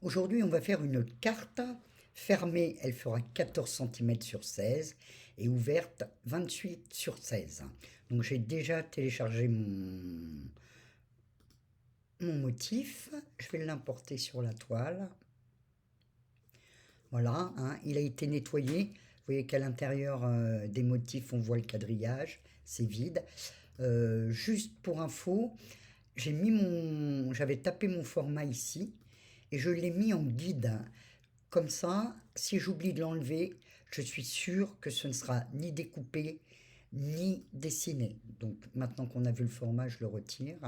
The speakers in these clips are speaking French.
Aujourd'hui, on va faire une carte. Fermée, elle fera 14 cm sur 16 et ouverte 28 sur 16. Donc j'ai déjà téléchargé mon motif. Je vais l'importer sur la toile. Voilà, hein, il a été nettoyé. Vous voyez qu'à l'intérieur des motifs, on voit le quadrillage. C'est vide. Juste pour info, j'avais tapé mon format ici et je l'ai mis en guide. Comme ça, si j'oublie de l'enlever, je suis sûr que ce ne sera ni découpé ni dessiné. Donc maintenant qu'on a vu le format, je le retire.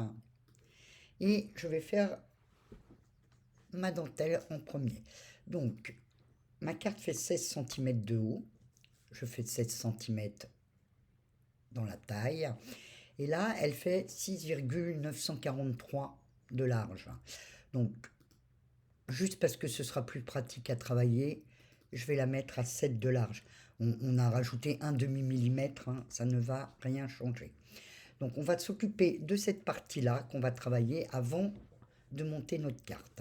Et je vais faire ma dentelle en premier. Donc ma carte fait 16 cm de haut. Je fais 16 cm dans la taille. Et là, elle fait 6,943 de large. Donc, juste parce que ce sera plus pratique à travailler, je vais la mettre à 7 de large. On a rajouté un demi-millimètre, hein, ça ne va rien changer. Donc, on va s'occuper de cette partie-là qu'on va travailler avant de monter notre carte.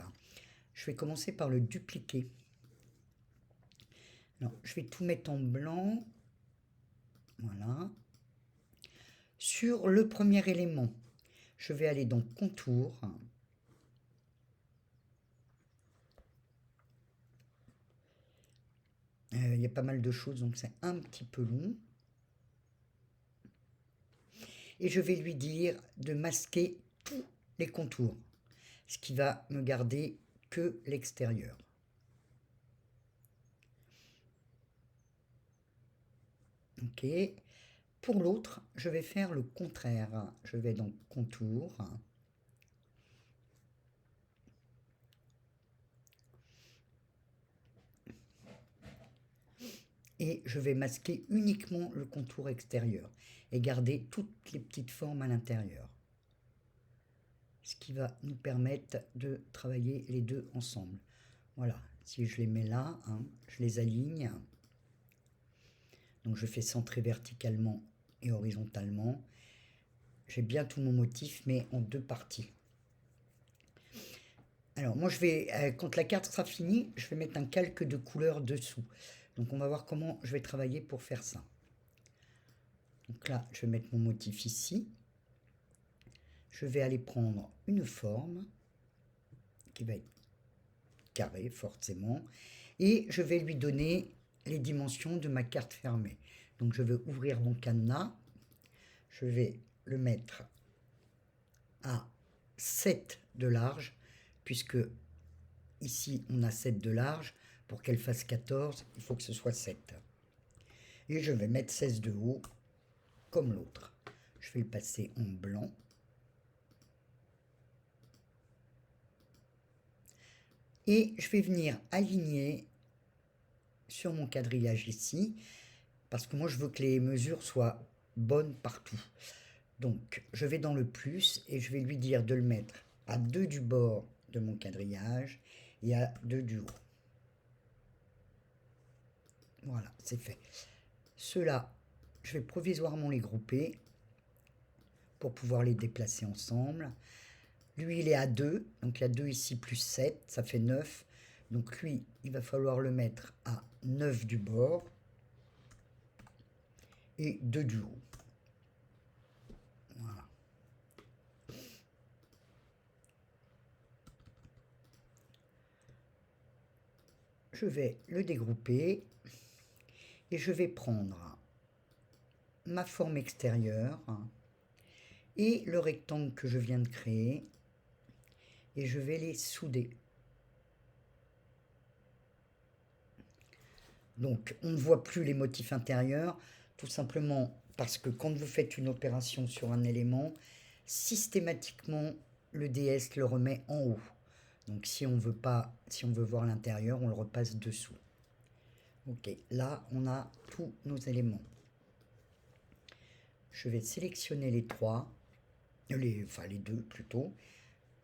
Je vais commencer par le dupliquer. Alors, je vais tout mettre en blanc. Voilà. Sur le premier élément, je vais aller dans contour. Il y a pas mal de choses, donc c'est un petit peu long. Et je vais lui dire de masquer tous les contours, ce qui va me garder que l'extérieur. Ok. Pour l'autre, je vais faire le contraire. Je vais dans contour. Et je vais masquer uniquement le contour extérieur et garder toutes les petites formes à l'intérieur. Ce qui va nous permettre de travailler les deux ensemble. Voilà, si je les mets là, hein, je les aligne. Donc je fais centrer verticalement et horizontalement. J'ai bien tout mon motif, mais en deux parties. Alors moi je vais, quand la carte sera finie, je vais mettre un calque de couleur dessous. Donc on va voir comment je vais travailler pour faire ça. Donc là, je vais mettre mon motif ici. Je vais aller prendre une forme qui va être carrée forcément. Et je vais lui donner les dimensions de ma carte fermée. Donc je vais ouvrir mon cadenas. Je vais le mettre à 7 de large, puisque ici on a 7 de large. Pour qu'elle fasse 14, il faut que ce soit 7. Et je vais mettre 16 de haut, comme l'autre. Je vais le passer en blanc. Et je vais venir aligner sur mon quadrillage ici, parce que moi je veux que les mesures soient bonnes partout. Donc je vais dans le plus et je vais lui dire de le mettre à 2 du bord de mon quadrillage et à 2 du haut. Voilà, c'est fait. Ceux-là, je vais provisoirement les grouper pour pouvoir les déplacer ensemble. Lui, il est à 2, donc il y a 2 ici plus 7, ça fait 9. Donc lui, il va falloir le mettre à 9 du bord et 2 du haut. Voilà. Je vais le dégrouper et je vais prendre ma forme extérieure et le rectangle que je viens de créer et je vais les souder. Donc on ne voit plus les motifs intérieurs, tout simplement parce que quand vous faites une opération sur un élément, systématiquement le DS le remet en haut. Donc si on veut pas, si on veut voir l'intérieur, on le repasse dessous. Ok, là on a tous nos éléments. Je vais sélectionner les trois, enfin les deux plutôt.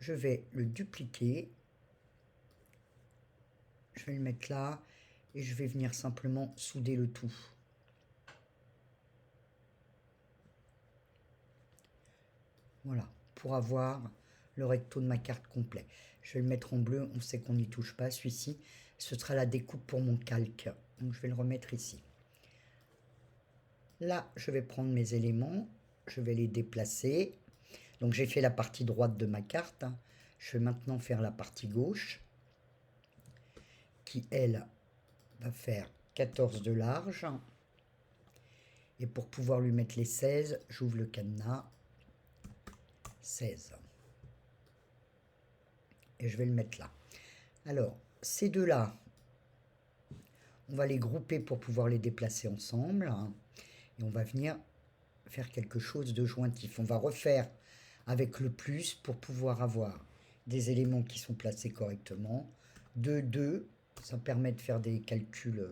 Je vais le dupliquer. Je vais le mettre là et je vais venir simplement souder le tout. Voilà, pour avoir le recto de ma carte complet. Je vais le mettre en bleu, on sait qu'on n'y touche pas. Celui-ci, ce sera la découpe pour mon calque. Donc je vais le remettre ici. Là, je vais prendre mes éléments, je vais les déplacer. Donc j'ai fait la partie droite de ma carte. Je vais maintenant faire la partie gauche, qui elle va faire 14 de large. Et pour pouvoir lui mettre les 16, j'ouvre le cadenas. 16. Et je vais le mettre là. Alors, ces deux-là, on va les grouper pour pouvoir les déplacer ensemble. Et on va venir faire quelque chose de jointif. On va refaire avec le plus pour pouvoir avoir des éléments qui sont placés correctement. 2, 2, ça permet de faire des calculs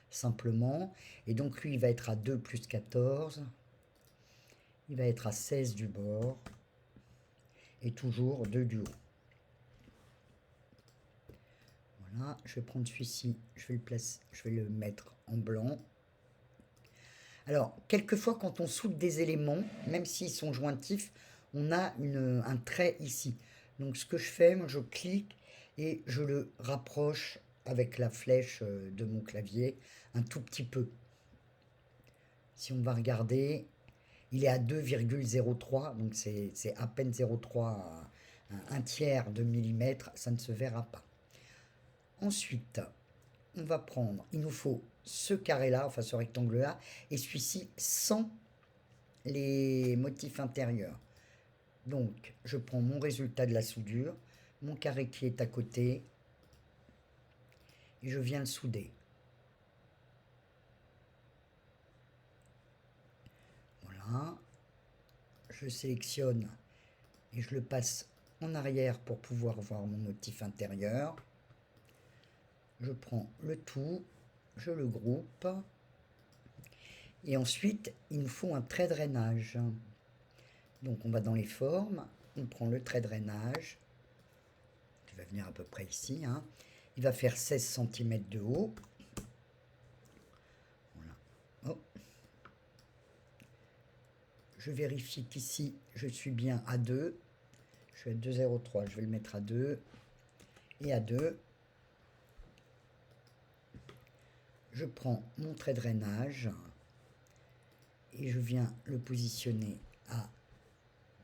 simplement. Et donc lui, il va être à 2 plus 14. Il va être à 16 du bord. Et toujours 2 du haut. Voilà, je vais prendre celui-ci, je vais le mettre en blanc. Alors, quelquefois, quand on soude des éléments, même s'ils sont jointifs, on a un trait ici. Donc, ce que je fais, moi, je clique et je le rapproche avec la flèche de mon clavier un tout petit peu. Si on va regarder, il est à 2,03, donc c'est à peine 0,3, un tiers de millimètre, ça ne se verra pas. Ensuite, on va prendre, il nous faut ce carré-là, enfin ce rectangle-là, et celui-ci sans les motifs intérieurs. Donc, je prends mon résultat de la soudure, mon carré qui est à côté, et je viens le souder. Voilà. Je sélectionne et je le passe en arrière pour pouvoir voir mon motif intérieur. Je prends le tout, je le groupe. Et ensuite, il nous faut un trait de drainage. Donc on va dans les formes, on prend le trait de drainage, qui va venir à peu près ici. Il va faire 16 cm de haut. Voilà. Oh. Je vérifie qu'ici, je suis bien à 2. Je suis à 2,03, je vais le mettre à 2. Et à 2. Je prends mon trait de drainage et je viens le positionner à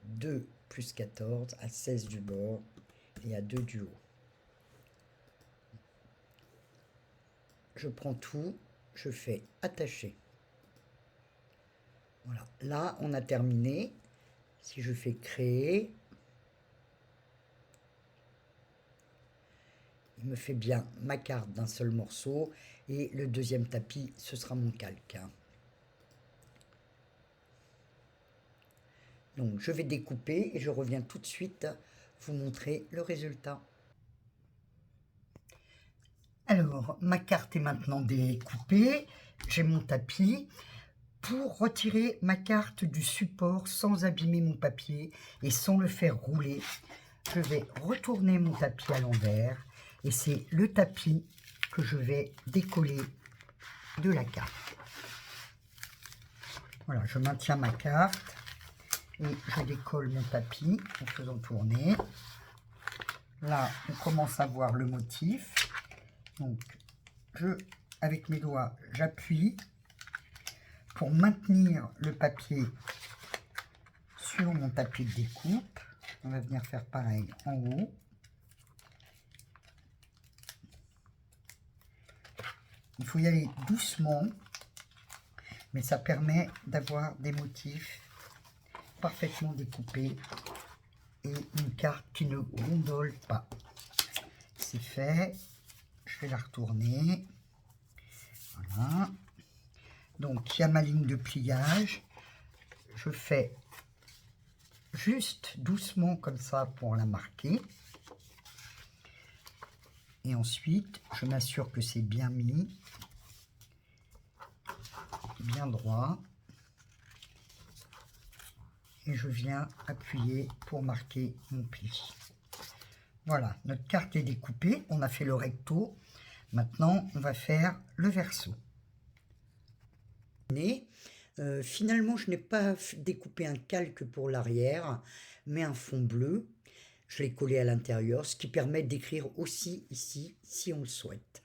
2 plus 14, à 16 du bord et à 2 du haut. Je prends tout, je fais attacher. Voilà, là on a terminé. Si je fais créer, il me fait bien ma carte d'un seul morceau et le deuxième tapis, ce sera mon calque. Donc je vais découper et je reviens tout de suite vous montrer le résultat. Alors, ma carte est maintenant découpée, j'ai mon tapis. Pour retirer ma carte du support sans abîmer mon papier et sans le faire rouler, je vais retourner mon tapis à l'envers et c'est le tapis que je vais décoller de la carte. Voilà, je maintiens ma carte et je décolle mon tapis en faisant tourner. Là, on commence à voir le motif. Donc, avec mes doigts, j'appuie pour maintenir le papier sur mon tapis de découpe. On va venir faire pareil en haut. Il faut y aller doucement, mais ça permet d'avoir des motifs parfaitement découpés et une carte qui ne gondole pas. C'est fait. Je vais la retourner. Voilà. Donc, il y a ma ligne de pliage. Je fais juste doucement comme ça pour la marquer. Et ensuite, je m'assure que c'est bien mis, bien droit. Et je viens appuyer pour marquer mon pli. Voilà, notre carte est découpée. On a fait le recto. Maintenant, on va faire le verso. Finalement, je n'ai pas découpé un calque pour l'arrière, mais un fond bleu. Je l'ai collé à l'intérieur, ce qui permet d'écrire aussi ici si on le souhaite.